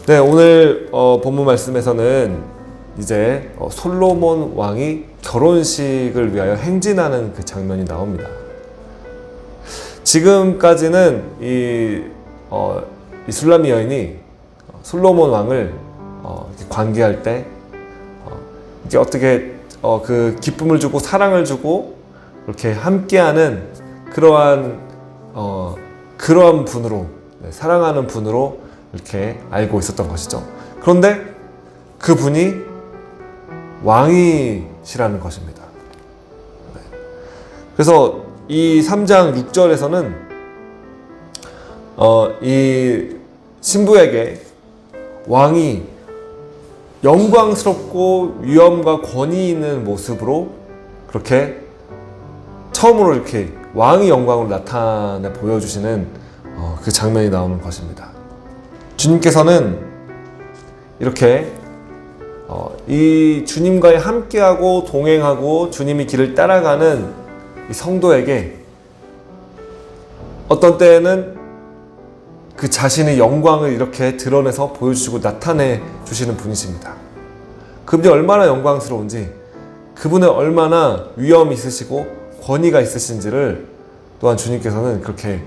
네, 오늘 본문 말씀에서는 이제 솔로몬 왕이 결혼식을 위하여 행진하는 그 장면이 나옵니다. 지금까지는 이 술라미 여인이 솔로몬 왕을 이렇게 관계할 때 이게 어떻게 그 기쁨을 주고 사랑을 주고 이렇게 함께하는 그러한 분으로, 사랑하는 분으로 이렇게 알고 있었던 것이죠. 그런데 그분이 왕이시라는 것입니다. 그래서 이 3장 6절에서는 이 신부에게 왕이 영광스럽고 위엄과 권위 있는 모습으로 그렇게 처음으로 이렇게 왕의 영광을 나타내 보여주시는 그 장면이 나오는 것입니다. 주님께서는 이렇게 이 주님과 함께하고 동행하고 주님의 길을 따라가는 이 성도에게 어떤 때에는 그 자신의 영광을 이렇게 드러내서 보여주시고 나타내 주시는 분이십니다. 그분이 얼마나 영광스러운지, 그분은 얼마나 위엄이 있으시고 권위가 있으신지를 또한 주님께서는 그렇게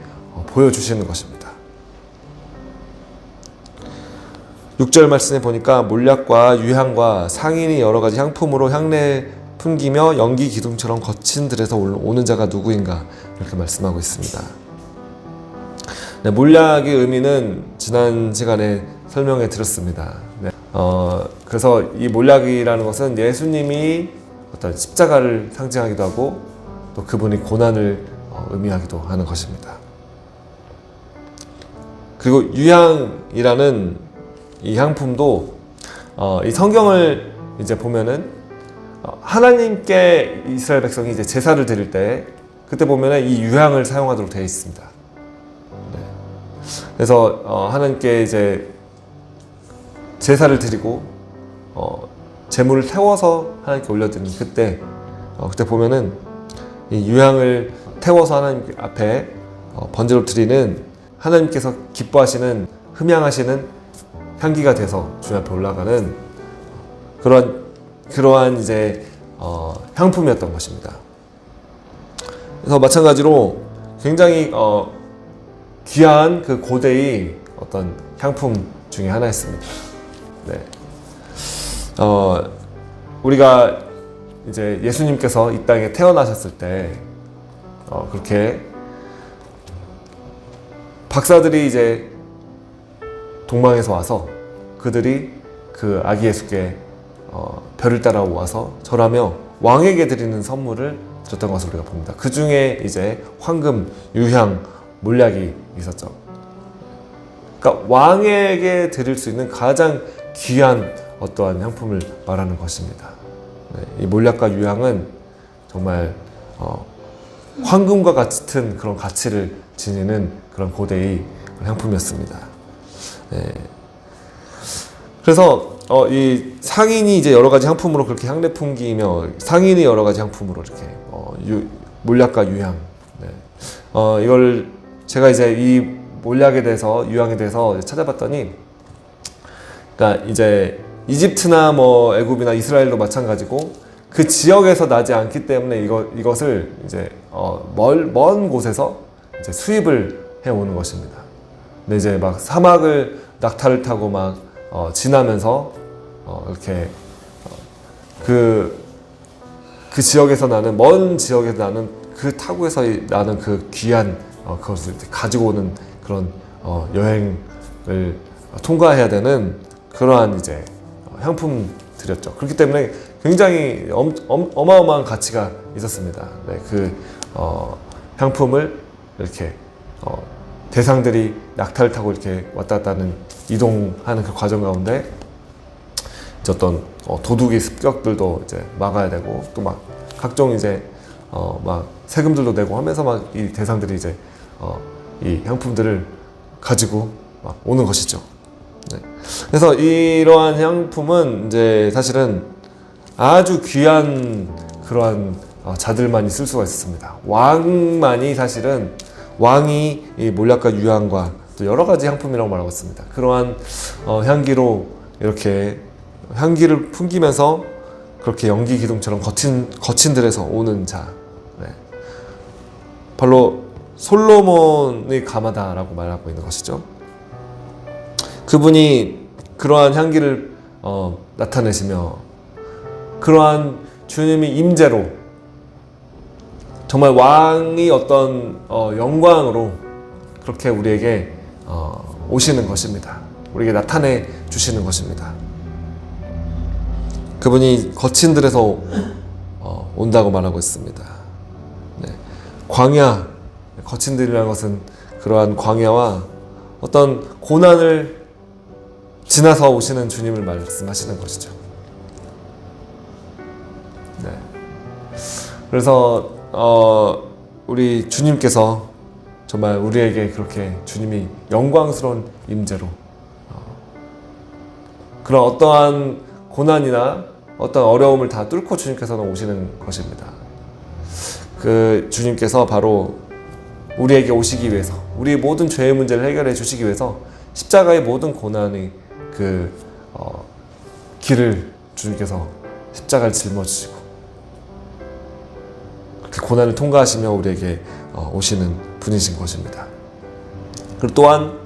보여주시는 것입니다. 6절 말씀에 보니까 몰약과 유향과 상인이 여러 가지 향품으로 향내 풍기며 연기 기둥처럼 거친 들에서 오는 자가 누구인가 이렇게 말씀하고 있습니다. 네, 몰약의 의미는 지난 시간에 설명해 드렸습니다. 네, 그래서 이 몰약이라는 것은 예수님이 어떤 십자가를 상징하기도 하고 또 그분이 고난을 의미하기도 하는 것입니다. 그리고 유향이라는 이 향품도 이 성경을 이제 보면은 하나님께 이스라엘 백성이 이제 제사를 드릴 때 그때 보면은 이 유향을 사용하도록 되어 있습니다. 네. 그래서 하나님께 이제 제사를 드리고 제물을 태워서 하나님께 올려드리는 그때 보면은 이 유향을 태워서 하나님 앞에 번제로 드리는 하나님께서 기뻐하시는 흠향하시는 향기가 돼서 주님 앞에 올라가는 그러한 이제 향품이었던 것입니다. 그래서 마찬가지로 굉장히 귀한 그 고대의 어떤 향품 중에 하나였습니다. 네. 우리가 이제 예수님께서 이 땅에 태어나셨을 때 그렇게 박사들이 이제 동방에서 와서 그들이 그 아기 예수께 별을 따라 와서 절하며 왕에게 드리는 선물을 드렸던 것을 우리가 봅니다. 그 중에 이제 황금, 유향, 몰약이 있었죠. 그러니까 왕에게 드릴 수 있는 가장 귀한 어떠한 향품을 말하는 것입니다. 네, 이 몰약과 유향은 정말 황금과 같은 그런 가치를 지니는 그런 고대의 향품이었습니다. 네. 그래서 이 상인이 이제 여러 가지 향품으로 그렇게 향내 풍기며 상인이 여러 가지 향품으로 이렇게 몰약과 유향. 네. 이걸 제가 이제 이 몰약에 대해서 유향에 대해서 찾아봤더니, 그러니까 이제 이집트나 뭐 애굽이나 이스라엘도 마찬가지고 그 지역에서 나지 않기 때문에 이것을 이제 먼 곳에서 이제 수입을 해오는 것입니다. 근데 이제 막 사막을 낙타를 타고 막 지나면서 이렇게 그 지역에서 나는 먼 지역에서 나는 그 타구에서 나는 그 귀한 그것을 가지고 오는 그런 여행을 통과해야 되는 그러한 이제 향품들이었죠. 그렇기 때문에 굉장히 어마어마한 가치가 있었습니다. 네, 그 향품을 이렇게 대상들이 낙타를 타고 이렇게 왔다 갔다 하는 이동하는 그 과정 가운데 이제 어떤 도둑의 습격들도 이제 막아야 되고 또 막 각종 이제 막 세금들도 내고 하면서 막 이 대상들이 이제 이 향품들을 가지고 막 오는 것이죠. 네. 그래서 이러한 향품은 이제 사실은 아주 귀한 그러한 자들만이 쓸 수가 있습니다. 왕만이 사실은 왕이 이 몰약과 유향과 또 여러 가지 향품이라고 말하고 있습니다. 그러한 향기로 이렇게 향기를 풍기면서 그렇게 연기 기둥처럼 거친 들에서 오는 자, 네. 바로 솔로몬의 가마다라고 말하고 있는 것이죠. 그분이 그러한 향기를 나타내시며 그러한 주님이 임재로 정말 왕이 어떤 영광으로 그렇게 우리에게 오시는 것입니다. 우리에게 나타내 주시는 것입니다. 그분이 거친 들에서 온다고 말하고 있습니다. 네. 광야, 거친 들이라는 것은 그러한 광야와 어떤 고난을 지나서 오시는 주님을 말씀하시는 것이죠. 네. 그래서 우리 주님께서 정말 우리에게 그렇게 주님이 영광스러운 임재로 그런 어떠한 고난이나 어떤 어려움을 다 뚫고 주님께서는 오시는 것입니다. 그 주님께서 바로 우리에게 오시기 위해서, 우리의 모든 죄의 문제를 해결해 주시기 위해서 십자가의 모든 고난의 그 길을 주님께서 십자가를 짊어지시고 그 고난을 통과하시며 우리에게 오시는 분이신 것입니다. 그리고 또한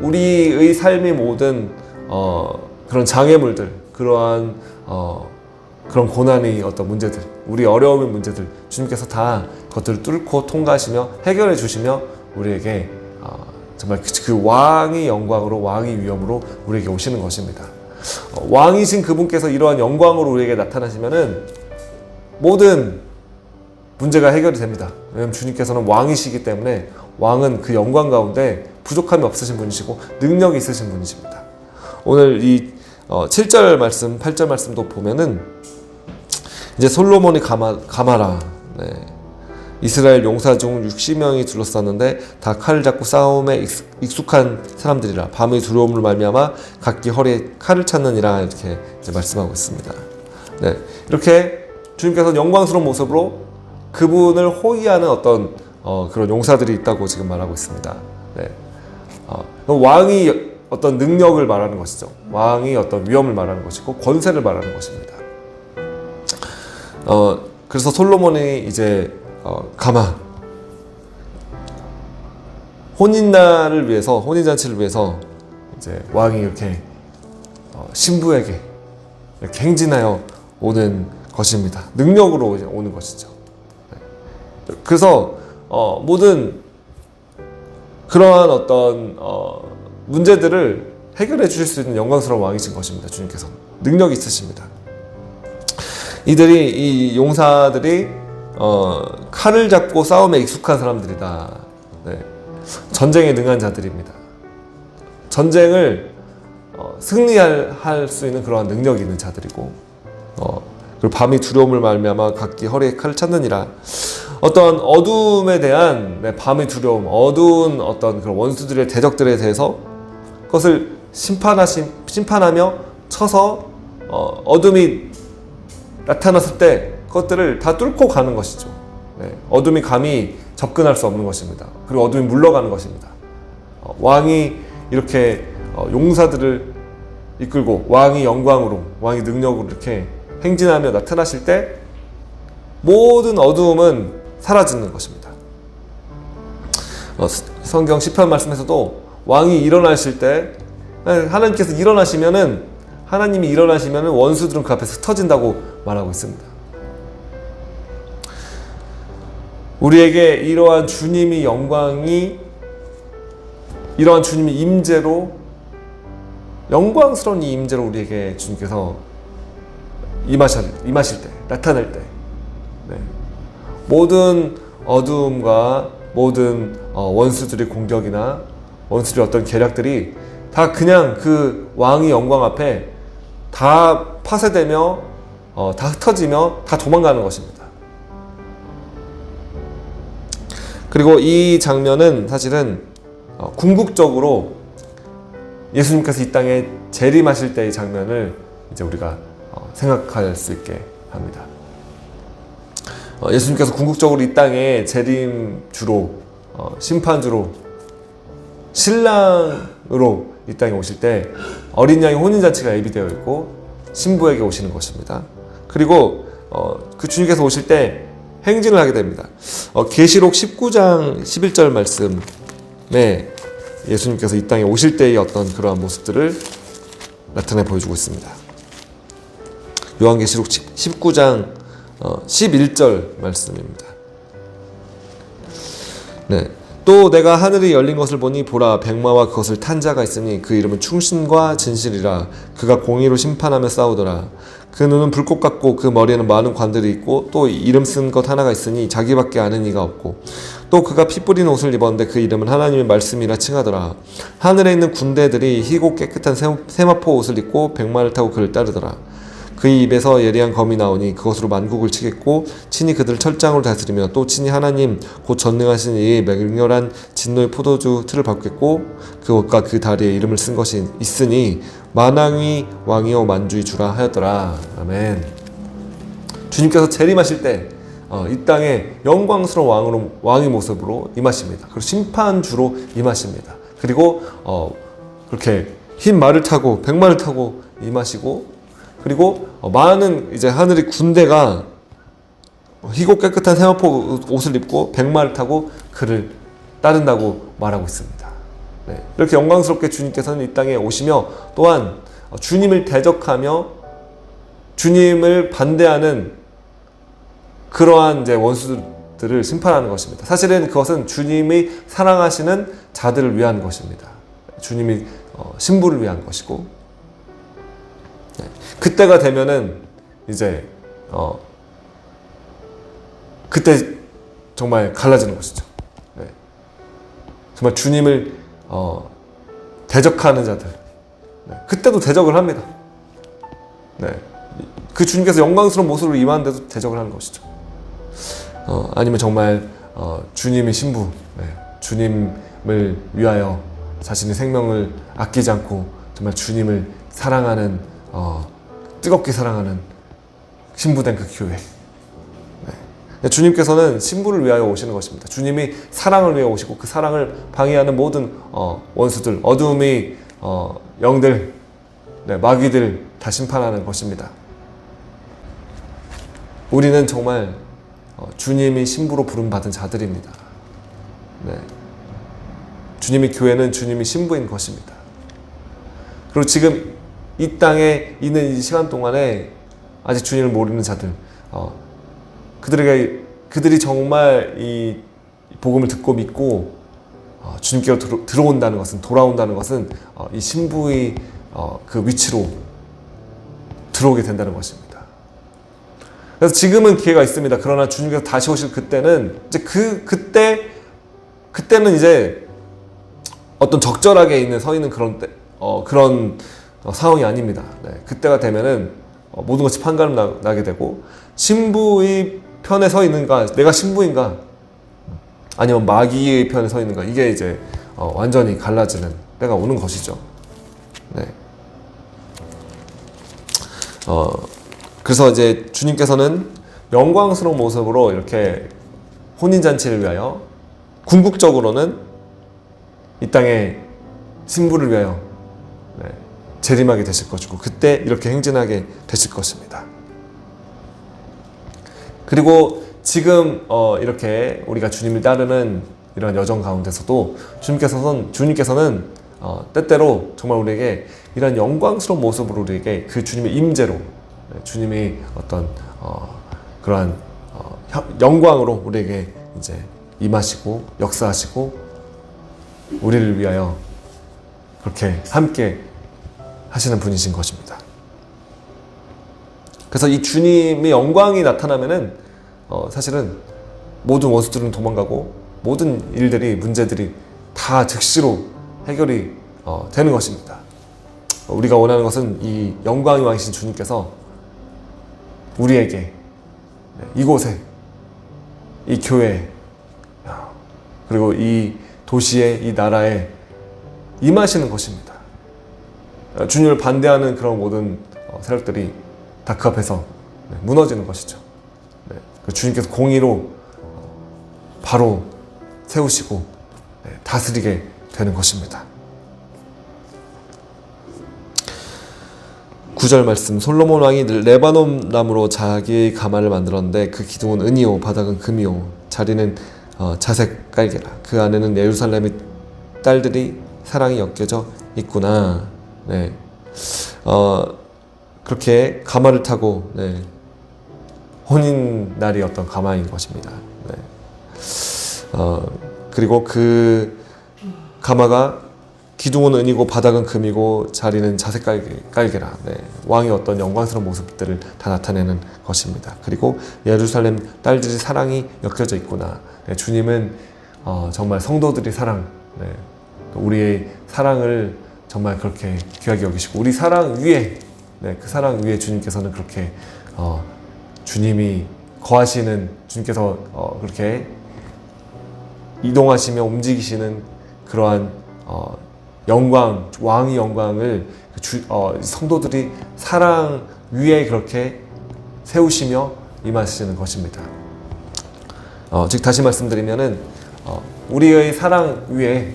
우리의 삶의 모든 그런 장애물들, 그러한 그런 고난의 어떤 문제들, 우리 어려움의 문제들 주님께서 다 그것들을 뚫고 통과하시며 해결해 주시며 우리에게 정말 그 왕의 영광으로, 왕의 위엄으로 우리에게 오시는 것입니다. 왕이신 그분께서 이러한 영광으로 우리에게 나타나시면은 모든 문제가 해결이 됩니다. 왜냐하면 주님께서는 왕이시기 때문에 왕은 그 영광 가운데 부족함이 없으신 분이시고 능력이 있으신 분이십니다. 오늘 이 7절 말씀, 8절 말씀도 보면은 이제 솔로몬이 가마라, 네. 이스라엘 용사 중 60명이 둘러쌌는데 다 칼을 잡고 싸움에 익숙한 사람들이라 밤의 두려움을 말미암아 각기 허리에 칼을 찾느니라 이렇게 이제 말씀하고 있습니다. 네. 이렇게 주님께서는 영광스러운 모습으로 그분을 호위하는 어떤 그런 용사들이 있다고 지금 말하고 있습니다. 네. 왕이 어떤 능력을 말하는 것이죠. 왕이 어떤 위엄을 말하는 것이고 권세를 말하는 것입니다. 그래서 솔로몬이 이제 가마 혼인날을 위해서, 혼인잔치를 위해서 이제 왕이 이렇게 신부에게 이렇게 행진하여 오는 것입니다. 능력으로 이제 오는 것이죠. 그래서 모든 그러한 어떤 문제들을 해결해 주실 수 있는 영광스러운 왕이신 것입니다. 주님께서 능력이 있으십니다. 이 용사들이 칼을 잡고 싸움에 익숙한 사람들이다. 네. 전쟁에 능한 자들입니다. 전쟁을 승리할 수 있는 그러한 능력이 있는 자들이고, 그리고 밤이 두려움을 말미암아 각기 허리에 칼을 찾느니라. 어떤 어둠에 대한 밤의 두려움, 어두운 어떤 그런 원수들의 대적들에 대해서 그것을 심판하며 쳐서 어둠이 나타났을 때 그것들을 다 뚫고 가는 것이죠. 네, 어둠이 감히 접근할 수 없는 것입니다. 그리고 어둠이 물러가는 것입니다. 왕이 이렇게 용사들을 이끌고 왕이 영광으로, 왕이 능력으로 이렇게 행진하며 나타나실 때 모든 어두움은 사라지는 것입니다. 성경 시편 말씀에서도 왕이 일어나실 때 하나님께서 하나님이 일어나시면은 원수들은 그 앞에서 흩어진다고 말하고 있습니다. 우리에게 이러한 주님의 영광이, 이러한 주님의 임재로, 영광스러운 이 임재로 우리에게 주님께서 임하실 때, 나타날 때, 네. 모든 어두움과 모든 원수들의 공격이나 원수들의 어떤 계략들이 다 그냥 그 왕의 영광 앞에 다 파쇄되며 다 흩어지며 다 도망가는 것입니다. 그리고 이 장면은 사실은 궁극적으로 예수님께서 이 땅에 재림하실 때의 장면을 이제 우리가 생각할 수 있게 합니다. 예수님께서 궁극적으로 이 땅에 재림주로, 심판주로 신랑으로 이 땅에 오실 때 어린 양의 혼인잔치가 예비되어 있고 신부에게 오시는 것입니다. 그리고 그 주님께서 오실 때 행진을 하게 됩니다. 계시록 19장 11절 말씀에 예수님께서 이 땅에 오실 때의 어떤 그러한 모습들을 나타내 보여주고 있습니다. 요한계시록 19장 11절 말씀입니다. 네. 또 내가 하늘이 열린 것을 보니 보라 백마와 그것을 탄 자가 있으니 그 이름은 충신과 진실이라. 그가 공의로 심판하며 싸우더라. 그 눈은 불꽃 같고 그 머리에는 많은 관들이 있고 또 이름 쓴 것 하나가 있으니 자기밖에 아는 이가 없고 또 그가 피 뿌린 옷을 입었는데 그 이름은 하나님의 말씀이라 칭하더라. 하늘에 있는 군대들이 희고 깨끗한 세마포 옷을 입고 백마를 타고 그를 따르더라. 그의 입에서 예리한 검이 나오니 그것으로 만국을 치겠고 친히 그들을 철장으로 다스리며 또 친히 하나님 곧 전능하신 이의 맹렬한 진노의 포도주 틀을 밟겠고 그것과 그 다리에 이름을 쓴 것이 있으니 만왕이 왕이요 만주의 주라 하였더라. 아멘. 주님께서 재림하실 때 이 땅에 영광스러운 왕의 모습으로 임하십니다. 그리고 심판주로 임하십니다. 그리고 그렇게 흰 말을 타고 백마를 타고 임하시고 그리고 많은 이제 하늘의 군대가 희고 깨끗한 세마포 옷을 입고 백마를 타고 그를 따른다고 말하고 있습니다. 네. 이렇게 영광스럽게 주님께서는 이 땅에 오시며 또한 주님을 대적하며 주님을 반대하는 그러한 이제 원수들을 심판하는 것입니다. 사실은 그것은 주님이 사랑하시는 자들을 위한 것입니다. 주님이 신부를 위한 것이고 그때가 되면은 이제 그때 정말 갈라지는 것이죠. 네. 정말 주님을 대적하는 자들, 네. 그때도 대적을 합니다. 네. 그 주님께서 영광스러운 모습으로 임하는데도 대적을 하는 것이죠. 아니면 정말 주님의 신부, 네. 주님을 위하여 자신의 생명을 아끼지 않고 정말 주님을 사랑하는 뜨겁게 사랑하는 신부된 그 교회. 네. 주님께서는 신부를 위하여 오시는 것입니다. 주님이 사랑을 위해 오시고 그 사랑을 방해하는 모든 원수들, 어두움의 영들, 네, 마귀들 다 심판하는 것입니다. 우리는 정말 주님이 신부로 부름받은 자들입니다. 네. 주님의 교회는 주님이 신부인 것입니다. 그리고 지금 이 땅에 있는 이 시간 동안에 아직 주님을 모르는 자들, 그들이 정말 이 복음을 듣고 믿고 주님께로 들어온다는 것은, 돌아온다는 것은 이 신부의 그 위치로 들어오게 된다는 것입니다. 그래서 지금은 기회가 있습니다. 그러나 주님께서 다시 오실 그때는 이제 그때는 이제 어떤 적절하게 서 있는 그런 상황이 아닙니다. 네, 그때가 되면은 모든 것이 판가름 나게 되고 신부의 편에 서 있는가, 내가 신부인가, 아니면 마귀의 편에 서 있는가, 이게 이제 완전히 갈라지는 때가 오는 것이죠. 네. 그래서 이제 주님께서는 영광스러운 모습으로 이렇게 혼인잔치를 위하여 궁극적으로는 이 땅에 신부를 위하여 재림하게 되실 것이고 그때 이렇게 행진하게 되실 것입니다. 그리고 지금 이렇게 우리가 주님을 따르는 이런 여정 가운데서도 주님께서는 때때로 정말 우리에게 이런 영광스러운 모습으로 우리에게 그 주님의 임재로 주님의 어떤 그러한 영광으로 우리에게 이제 임하시고 역사하시고 우리를 위하여 그렇게 함께 하시는 분이신 것입니다. 그래서 이 주님의 영광이 나타나면은 사실은 모든 원수들은 도망가고 모든 일들이, 문제들이 다 즉시로 해결이 되는 것입니다. 우리가 원하는 것은 이 영광의 왕이신 주님께서 우리에게, 이곳에, 이 교회에, 그리고 이 도시에, 이 나라에 임하시는 것입니다. 주님을 반대하는 그런 모든 세력들이 다 그 앞에서 무너지는 것이죠. 주님께서 공의로 바로 세우시고 다스리게 되는 것입니다. 9절 말씀, 솔로몬 왕이 레바논 나무로 자기의 가마를 만들었는데 그 기둥은 은이요 바닥은 금이요 자리는 자색 깔개라. 그 안에는 예루살렘의 딸들이 사랑이 엮여져 있구나. 네. 그렇게 가마를 타고 혼인 날이 어떤 가마인 것입니다. 네. 그리고 그 가마가 기둥은 은이고 바닥은 금이고 자리는 자색 깔개라. 네. 왕의 어떤 영광스러운 모습들을 다 나타내는 것입니다. 그리고 예루살렘 딸들이 사랑이 엮여져 있구나. 네. 주님은 정말 성도들이 사랑, 우리의 사랑을 정말 그렇게 귀하게 여기시고 우리 사랑 위에, 그 사랑 위에 주님께서는 그렇게 주님이 거하시는, 주님께서 그렇게 이동하시며 움직이시는 그러한 영광, 왕의 영광을 성도들이 사랑 위에 그렇게 세우시며 임하시는 것입니다. 즉 다시 말씀드리면은 우리의 사랑 위에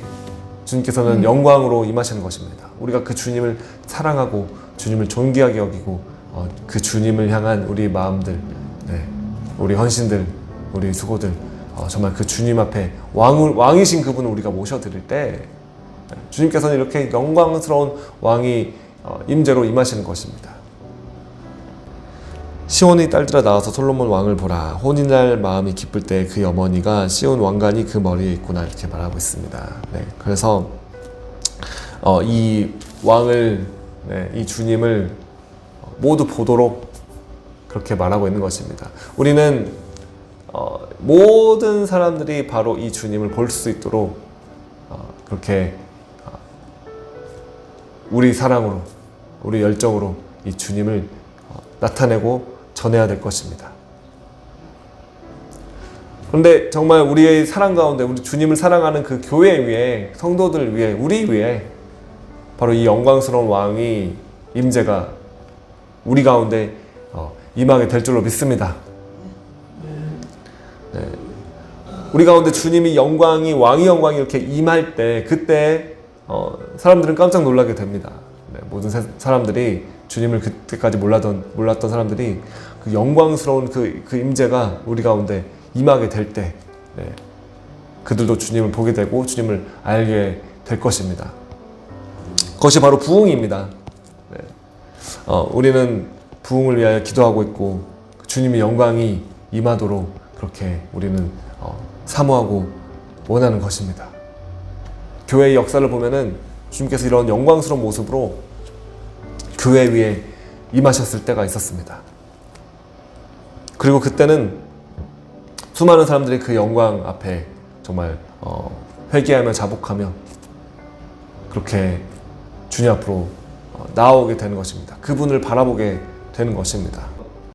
주님께서는 영광으로 임하시는 것입니다. 우리가 그 주님을 사랑하고 주님을 존귀하게 여기고 그 주님을 향한 우리 마음들, 우리 헌신들, 우리 수고들, 정말 그 주님 앞에 왕이신 그분을 우리가 모셔드릴 때 주님께서는 이렇게 영광스러운 왕이 임재로 임하시는 것입니다. 시온의 딸들아 나와서 솔로몬 왕을 보라. 혼인날 마음이 기쁠 때 그 어머니가 시온 왕관이 그 머리에 있구나, 이렇게 말하고 있습니다. 그래서 이 왕을, 이 주님을 모두 보도록 그렇게 말하고 있는 것입니다. 우리는 모든 사람들이 바로 이 주님을 볼 수 있도록 그렇게 우리 사랑으로, 우리 열정으로 이 주님을 나타내고 전해야 될 것입니다. 그런데 정말 우리의 사랑 가운데 우리 주님을 사랑하는 그 교회 위에, 성도들 위에, 우리 위에 바로 이 영광스러운 왕이 임재가 우리 가운데 임하게 될 줄로 믿습니다. 우리 가운데 주님이 영광이, 왕의 영광이 이렇게 임할 때, 그때 사람들은 깜짝 놀라게 됩니다. 모든 사람들이, 주님을 그때까지 몰랐던 사람들이 그 영광스러운 그 임재가 우리 가운데 임하게 될 때, 그들도 주님을 보게 되고 주님을 알게 될 것입니다. 그것이 바로 부흥입니다. 우리는 부흥을 위하여 기도하고 있고 주님의 영광이 임하도록 그렇게 우리는 사모하고 원하는 것입니다. 교회의 역사를 보면은 주님께서 이런 영광스러운 모습으로 교회 위에 임하셨을 때가 있었습니다. 그리고 그때는 수많은 사람들이 그 영광 앞에 정말 회개하며 자복하며 그렇게 주님 앞으로 나아오게 되는 것입니다. 그분을 바라보게 되는 것입니다.